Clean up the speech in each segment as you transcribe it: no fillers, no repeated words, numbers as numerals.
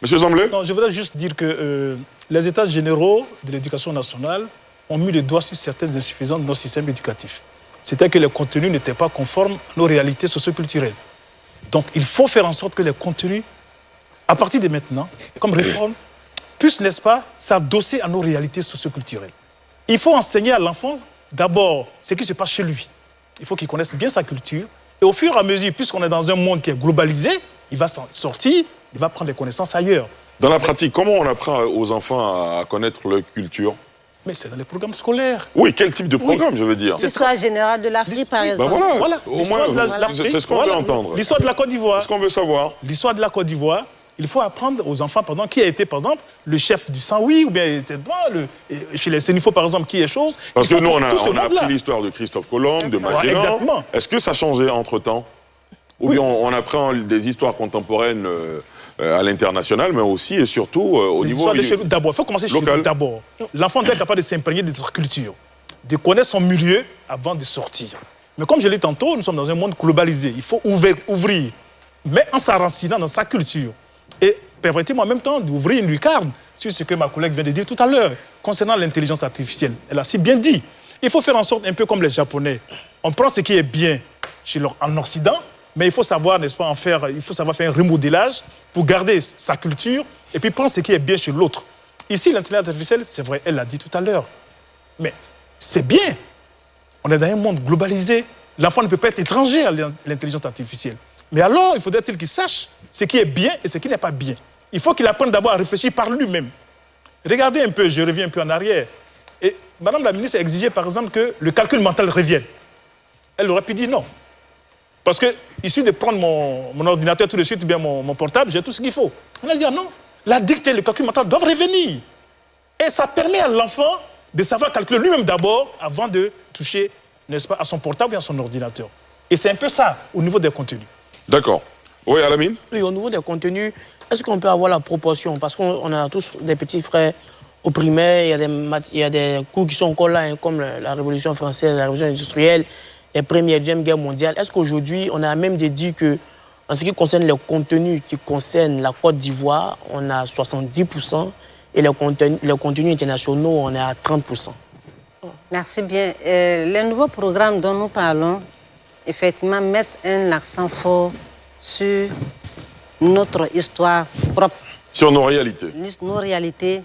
Monsieur Zamblé? Non, je voudrais juste dire que les États généraux de l'éducation nationale ont mis le doigt sur certaines insuffisances de notre système éducatif. C'était que les contenus n'étaient pas conformes à nos réalités socioculturelles. Donc, il faut faire en sorte que les contenus, à partir de maintenant, comme réforme, puissent, n'est-ce pas, s'adosser à nos réalités socioculturelles. Il faut enseigner à l'enfant, d'abord, ce qui se passe chez lui. Il faut qu'il connaisse bien sa culture. Et au fur et à mesure, puisqu'on est dans un monde qui est globalisé, il va sortir, il va prendre des connaissances ailleurs. Dans la pratique, comment on apprend aux enfants à connaître leur culture? Mais c'est dans les programmes scolaires. Oui, quel type de programme, je veux dire? L'histoire générale de l'Afrique, par exemple. Ben voilà, Voilà. au moins, c'est ce qu'on veut entendre. L'histoire de la Côte d'Ivoire. C'est ce qu'on veut savoir. L'histoire de la Côte d'Ivoire, il faut apprendre aux enfants, par exemple, qui a été, par exemple, le chef du Saint-Oui, ou bien chez les Sénifo, par exemple, qui est chose. Parce que nous, on a appris l'histoire de Christophe Colomb, de Magellan. Exactement. Est-ce que ça a changé entre-temps? Ou bien on apprend des histoires contemporaines à l'international, mais aussi et surtout au niveau d'abord, il faut commencer chez nous d'abord. L'enfant doit être capable de s'imprégner de sa culture, de connaître son milieu avant de sortir. Mais comme je l'ai dit tantôt, nous sommes dans un monde globalisé. Il faut ouvrir, mais en s'enracinant dans sa culture. Et permettez-moi en même temps d'ouvrir une lucarne sur ce que ma collègue vient de dire tout à l'heure, concernant l'intelligence artificielle. Elle a si bien dit. Il faut faire en sorte, un peu comme les Japonais, on prend ce qui est bien en Occident, mais il faut savoir, n'est-ce pas, il faut savoir faire un remodelage pour garder sa culture et puis prendre ce qui est bien chez l'autre. Ici, l'intelligence artificielle, c'est vrai, elle l'a dit tout à l'heure. Mais c'est bien. On est dans un monde globalisé. L'enfant ne peut pas être étranger à l'intelligence artificielle. Mais alors, il faudrait-il qu'il sache ce qui est bien et ce qui n'est pas bien. Il faut qu'il apprenne d'abord à réfléchir par lui-même. Regardez un peu, je reviens un peu en arrière. Et Madame la ministre a exigé, par exemple, que le calcul mental revienne. Elle aurait pu dire non. Parce qu'il suffit de prendre mon ordinateur tout de suite, ou bien mon portable, j'ai tout ce qu'il faut. On a dit non, la dictée, le calcul mental doivent revenir. Et ça permet à l'enfant de savoir calculer lui-même d'abord avant de toucher, n'est-ce pas, à son portable ou à son ordinateur. Et c'est un peu ça au niveau des contenus. D'accord. Oui, Alamine? Oui, au niveau des contenus, est-ce qu'on peut avoir la proportion? Parce qu'on a tous des petits frères au primaire, il y a des cours qui sont encore là, hein, comme la Révolution française, la Révolution industrielle, les Première et Deuxième Guerre mondiale. Est-ce qu'aujourd'hui, on a même dit que, en ce qui concerne les contenus qui concernent la Côte d'Ivoire, on a 70%, et les contenus internationaux, on est à 30%. Merci bien. Les nouveaux programmes dont nous parlons, effectivement, mettent un accent fort sur notre histoire propre. Sur nos réalités. Nos réalités.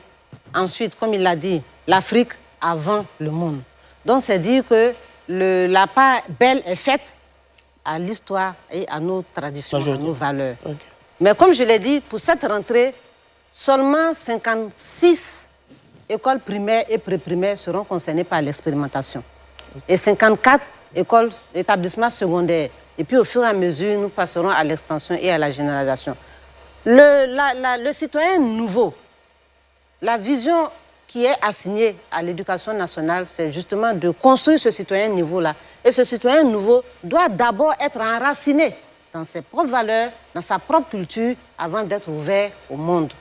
Ensuite, comme il l'a dit, l'Afrique avant le monde. Donc, c'est dire que la part belle est faite à l'histoire et à nos traditions, à nos valeurs. Okay. Mais comme je l'ai dit, pour cette rentrée, seulement 56 écoles primaires et pré-primaires seront concernées par l'expérimentation. Et 54 établissements secondaires. Et puis, au fur et à mesure, nous passerons à l'extension et à la généralisation. Le citoyen nouveau, la vision qui est assignée à l'éducation nationale, c'est justement de construire ce citoyen nouveau-là. Et ce citoyen nouveau doit d'abord être enraciné dans ses propres valeurs, dans sa propre culture, avant d'être ouvert au monde.